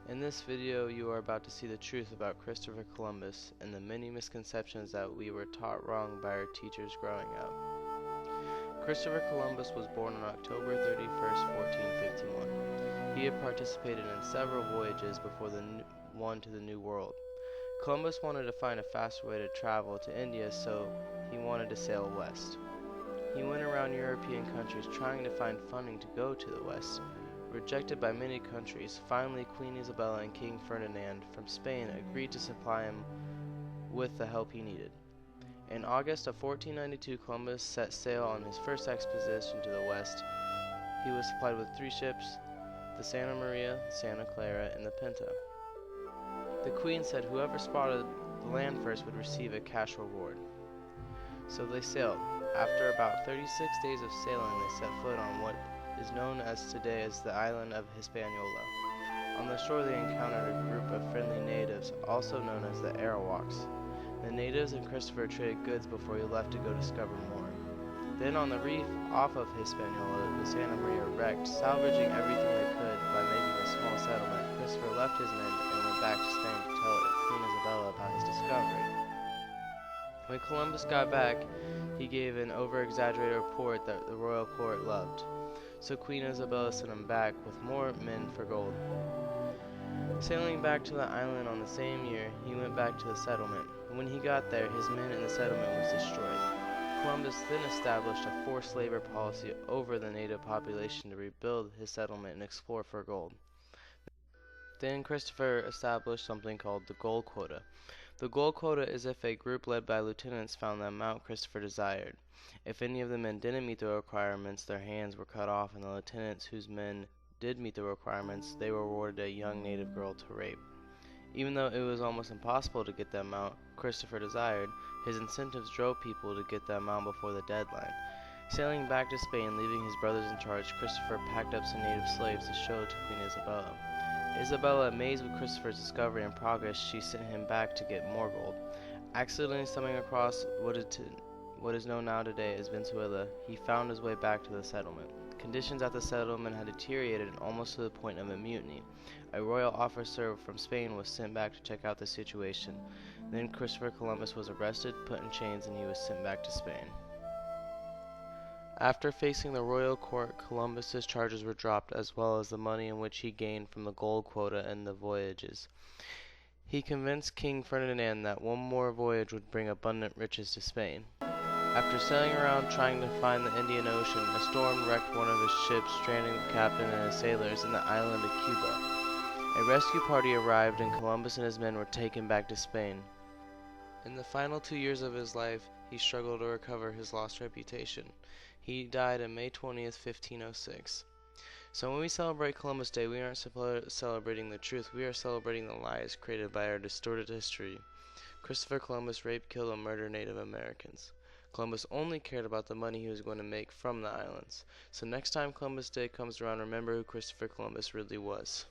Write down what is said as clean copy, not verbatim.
In this video, you are about to see the truth about Christopher Columbus and the many misconceptions that we were taught wrong by our teachers growing up. Christopher Columbus was born on October 31st, 1451. He had participated in several voyages before the one to the New World. Columbus wanted to find a faster way to travel to India, so he wanted to sail west. He went around European countries trying to find funding to go to the west. Rejected by many countries, finally Queen Isabella and King Ferdinand from Spain agreed to supply him with the help he needed. In August of 1492, Columbus set sail on his first expedition to the west. He was supplied with 3 ships, the Santa Maria, the Santa Clara, and the Pinta. The Queen said whoever spotted the land first would receive a cash reward. So they sailed. After about 36 days of sailing, they set foot on what is known as today as the island of Hispaniola. On the shore they encountered a group of friendly natives, also known as the Arawaks. The natives and Christopher traded goods before he left to go discover more. Then on the reef off of Hispaniola, the Santa Maria wrecked. Salvaging everything they could by making a small settlement, Christopher left his men and went back to Spain to tell Queen Isabella about his discovery. When Columbus got back, he gave an over-exaggerated report that the royal court loved. So Queen Isabella sent him back with more men for gold. Sailing back to the island on the same year, he went back to the settlement. When he got there, his men in the settlement was destroyed. Columbus then established a forced labor policy over the native population to rebuild his settlement and explore for gold. Then Christopher established something called the gold quota. The gold quota is if a group led by lieutenants found the amount Christopher desired. If any of the men didn't meet the requirements, their hands were cut off, and the lieutenants whose men did meet the requirements, they were awarded a young native girl to rape. Even though it was almost impossible to get the amount Christopher desired, his incentives drove people to get the amount before the deadline. Sailing back to Spain, leaving his brothers in charge, Christopher packed up some native slaves to show to Queen Isabella. Isabella, amazed with Christopher's discovery and progress, she sent him back to get more gold. Accidentally stumbling across what is known now today as Venezuela, he found his way back to the settlement. Conditions at the settlement had deteriorated almost to the point of a mutiny. A royal officer from Spain was sent back to check out the situation. Then Christopher Columbus was arrested, put in chains, and he was sent back to Spain. After facing the royal court, Columbus's charges were dropped, as well as the money in which he gained from the gold quota and the voyages. He convinced King Ferdinand that one more voyage would bring abundant riches to Spain. After sailing around trying to find the Indian Ocean, a storm wrecked one of his ships, stranding the captain and his sailors in the island of Cuba. A rescue party arrived, and Columbus and his men were taken back to Spain. In the final 2 years of his life, he struggled to recover his lost reputation. He died on May 20th, 1506. So when we celebrate Columbus Day, we aren't celebrating the truth, we are celebrating the lies created by our distorted history. Christopher Columbus raped, killed, and murdered Native Americans. Columbus only cared about the money he was going to make from the islands. So next time Columbus Day comes around, remember who Christopher Columbus really was.